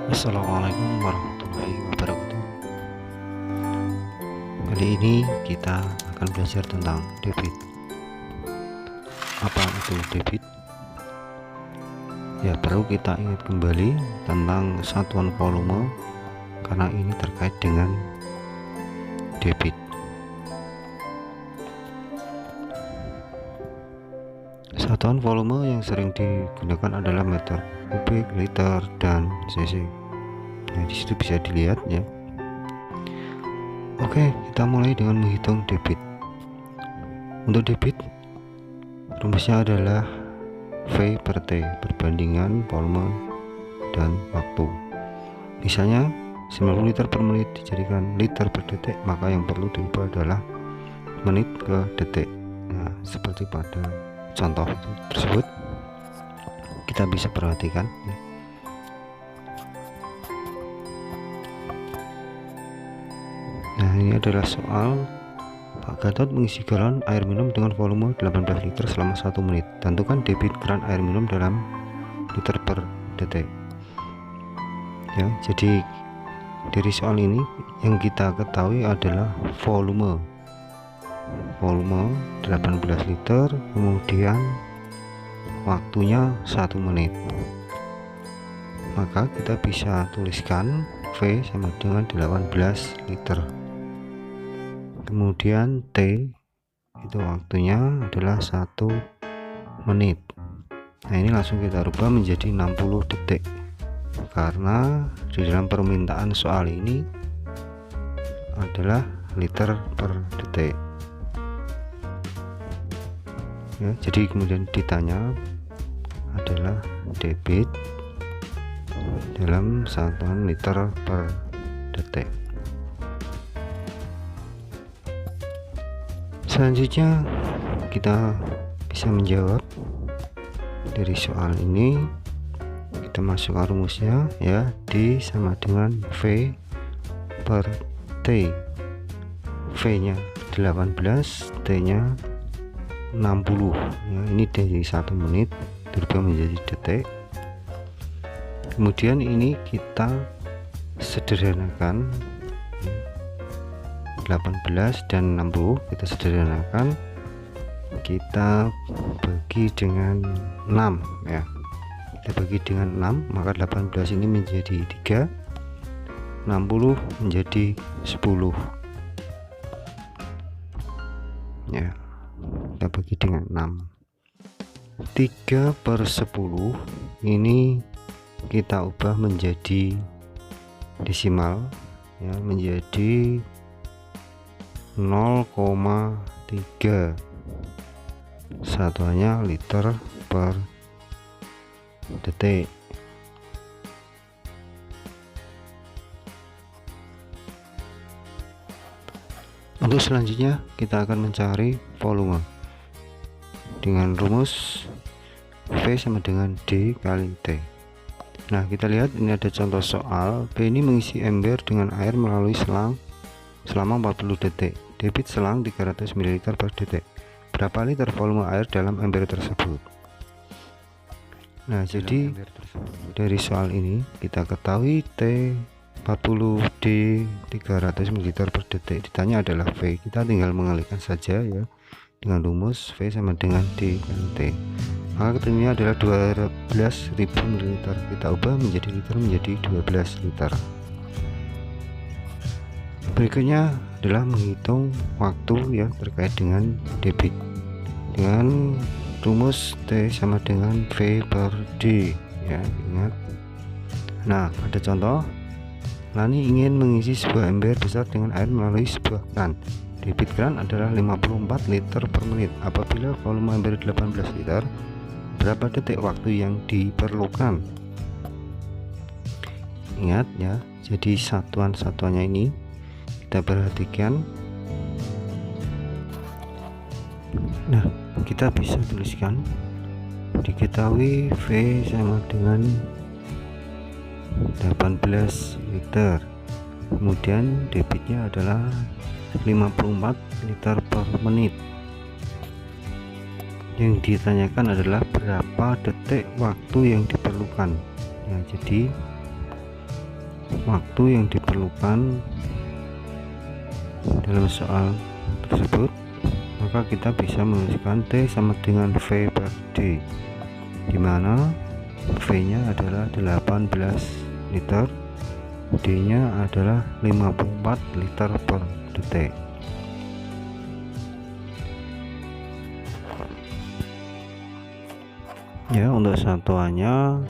Assalamualaikum warahmatullahi wabarakatuh. Kali ini kita akan belajar tentang debit. Apa itu debit? Ya, perlu kita ingat kembali tentang satuan volume karena ini terkait dengan debit. Satuan volume yang sering digunakan adalah meter kubik, liter, dan cc. Nah, disitu bisa dilihat ya. Oke, kita mulai dengan menghitung debit. Untuk debit, rumusnya adalah V per T, perbandingan volume dan waktu. Misalnya 90 liter per menit dijadikan liter per detik, maka yang perlu diubah adalah menit ke detik. Nah, seperti pada contoh tersebut kita bisa perhatikan ya. Nah, ini adalah soal Pak Gatot mengisi galon air minum dengan volume 18 liter selama 1 menit. Tentukan debit keran air minum dalam liter per detik. Ya, jadi dari soal ini yang kita ketahui adalah volume 18 liter, kemudian waktunya 1 menit. Maka kita bisa tuliskan V sama dengan 18 liter. Kemudian T itu waktunya adalah 1 menit. Nah, ini langsung kita rubah menjadi 60 detik karena di dalam permintaan soal ini adalah liter per detik ya. Jadi kemudian ditanya adalah debit dalam satuan liter per detik. Selanjutnya kita bisa menjawab dari soal ini. Kita masukkan rumusnya ya, D sama dengan V per T. V nya 18, T nya 60 ya. Ini dari 1 menit dirubah menjadi detik. Kemudian ini kita sederhanakan 18 dan 60 kita sederhanakan, kita bagi dengan 6 ya. Kita bagi dengan 6, maka 18 ini menjadi 3, 60 menjadi 10 ya. Kita bagi dengan 6, 3 per 10 ini kita ubah menjadi desimal ya, menjadi 0,3, satuannya liter per detik. Untuk selanjutnya kita akan mencari volume dengan rumus V sama dengan D kali T. Nah, kita lihat ini ada contoh soal. B ini mengisi ember dengan air melalui selang selama 40 detik. Debit selang 300 ml per detik. Berapa liter volume air dalam ember tersebut? Nah, jadi dari soal ini kita ketahui T 40, D 300 ml per detik. Ditanya adalah V. Kita tinggal mengalihkan saja ya dengan rumus V sama dengan D kali T. Maka ketemunya adalah 12.000 ml. Kita ubah menjadi liter menjadi 12 liter. Berikutnya adalah menghitung waktu ya terkait dengan debit dengan rumus T sama dengan V per D ya, ingat. Nah, ada contoh. Lani ingin mengisi sebuah ember besar dengan air melalui sebuah keran. Debit keran adalah 54 liter per menit. Apabila volume ember 18 liter, berapa detik waktu yang diperlukan? Ingat ya, jadi satuan-satuannya ini kita perhatikan. Nah, kita bisa tuliskan, diketahui V sama dengan 18 liter, kemudian debitnya adalah 54 liter per menit. Yang ditanyakan adalah berapa detik waktu yang diperlukan. Ya, jadi waktu yang diperlukan dalam soal tersebut, maka kita bisa menuliskan T sama dengan V per D, dimana V nya adalah 18 liter, D nya adalah 54 liter per detik. Ya, untuk satuannya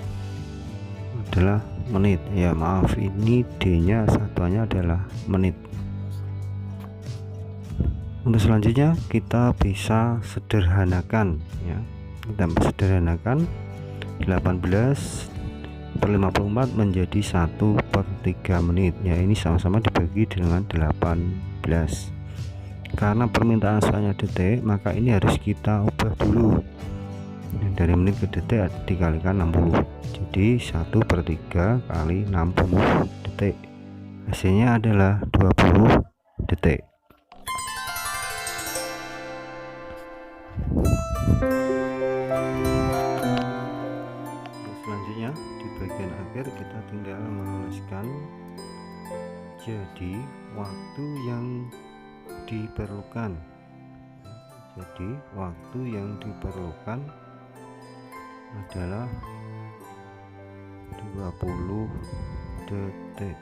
adalah menit. Ya maaf, ini D nya satuannya adalah menit. Untuk selanjutnya kita bisa sederhanakan, ya kita sederhanakan 18/54 menjadi 1/3 menit. Ya, ini sama-sama dibagi dengan 18. Karena permintaan soalnya detik, maka ini harus kita ubah dulu. Dari menit ke detik dikalikan 60, jadi 1/3 kali 60 detik, hasilnya adalah 20 detik. Selanjutnya di bagian akhir kita tinggal menuliskan jadi waktu yang diperlukan. Jadi waktu yang diperlukan adalah 20 detik.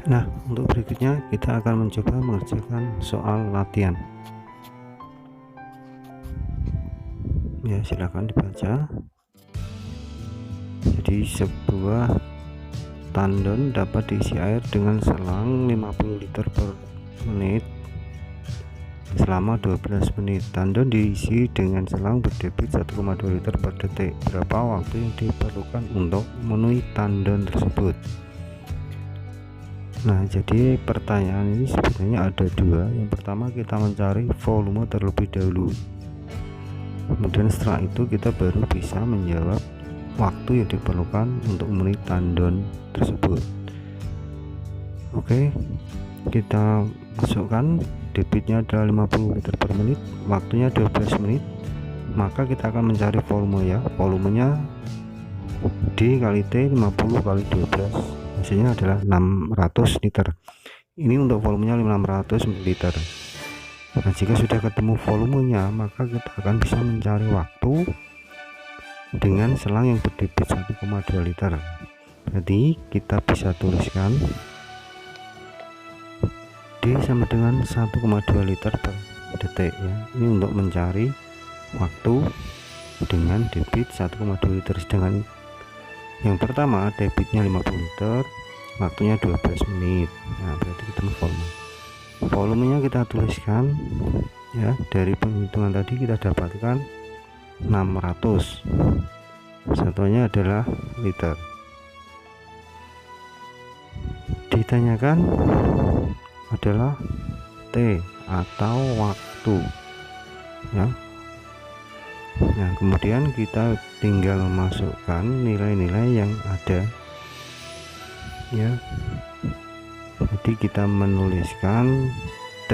Nah, untuk berikutnya kita akan mencoba mengerjakan soal latihan. Ya, silakan dibaca. Jadi sebuah tandon dapat diisi air dengan selang 50 liter per menit selama 12 menit. Tandon diisi dengan selang berdebit 1,2 liter per detik. Berapa waktu yang diperlukan untuk memenuhi tandon tersebut? Nah, jadi pertanyaan ini sebenarnya ada dua. Yang pertama, kita mencari volume terlebih dahulu, kemudian setelah itu kita baru bisa menjawab waktu yang diperlukan untuk memenuhi tandon tersebut. Oke, kita masukkan debitnya adalah 50 liter per menit, waktunya 12 menit, maka kita akan mencari volume, ya volumenya D kali T 50 kali 12, hasilnya adalah 600 liter. Ini untuk volumenya 600 ml. Nah, jika sudah ketemu volumenya, maka kita akan bisa mencari waktu dengan selang yang berdebit 1,2 liter. Jadi kita bisa tuliskan D sama dengan 1,2 liter per detik, ya. Ini untuk mencari waktu dengan debit 1,2 liter. Sedangkan yang pertama debitnya 50 liter, waktunya 12 menit. Nah, berarti kita volumenya kita tuliskan, ya. Dari penghitungan tadi kita dapatkan 600, satuannya adalah liter. Ditanyakan adalah T atau waktu, ya. Nah, kemudian kita tinggal memasukkan nilai-nilai yang ada, ya. Jadi kita menuliskan T,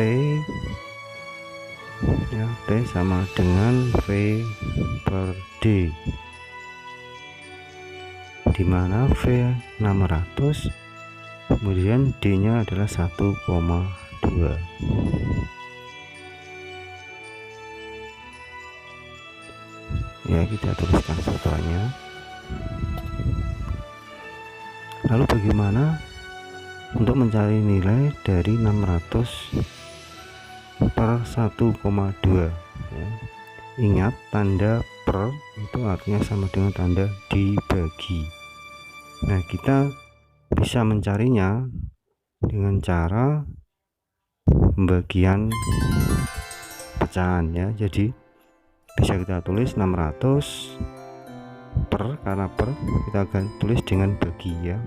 ya, T sama dengan V per D, dimana V 600, kemudian D nya adalah 1,2. Ya, kita tuliskan satuannya. Lalu bagaimana untuk mencari nilai dari 600 per 1,2, ya. Ingat, tanda per itu artinya sama dengan tanda dibagi. Nah, kita bisa mencarinya dengan cara pembagian pecahan, ya. Jadi bisa kita tulis 600 per, karena per kita akan tulis dengan bagi, ya.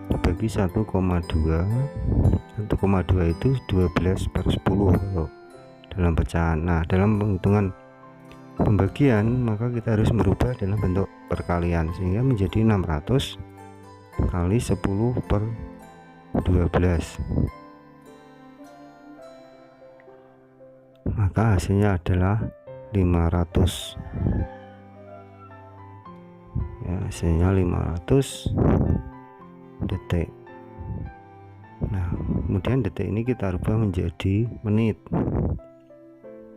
Bagi 1,2 itu 12/10 dalam pecahan. Nah, dalam penghitungan pembagian maka kita harus merubah dalam bentuk perkalian, sehingga menjadi 600 kali 10/12. maka hasilnya adalah 500 ya, hasilnya 500 detik. Nah, kemudian detik ini kita rubah menjadi menit,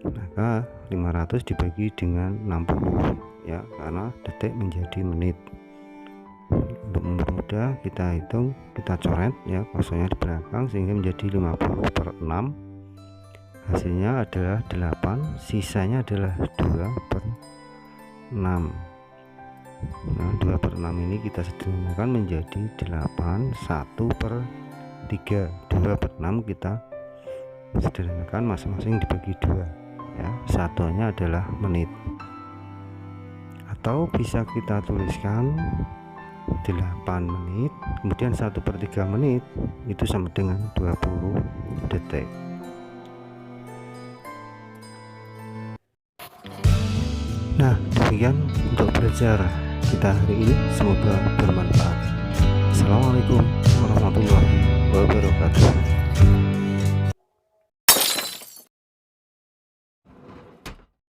maka 500 dibagi dengan 60 ya, karena detik menjadi menit. Untuk mempermudah kita hitung, kita coret ya kosongnya di belakang sehingga menjadi 50/6. Hasilnya adalah 8, sisanya adalah 2/6. Nah, 2/6 ini kita sederhanakan menjadi 8, 1/3. 2/6 kita sederhanakan masing-masing dibagi 2 ya, satunya adalah menit. Atau bisa kita tuliskan 8 menit, kemudian 1/3 menit itu sama dengan 20 detik. Nah, demikian untuk belajar kita hari ini, semoga bermanfaat. Assalamualaikum warahmatullahi wabarakatuh.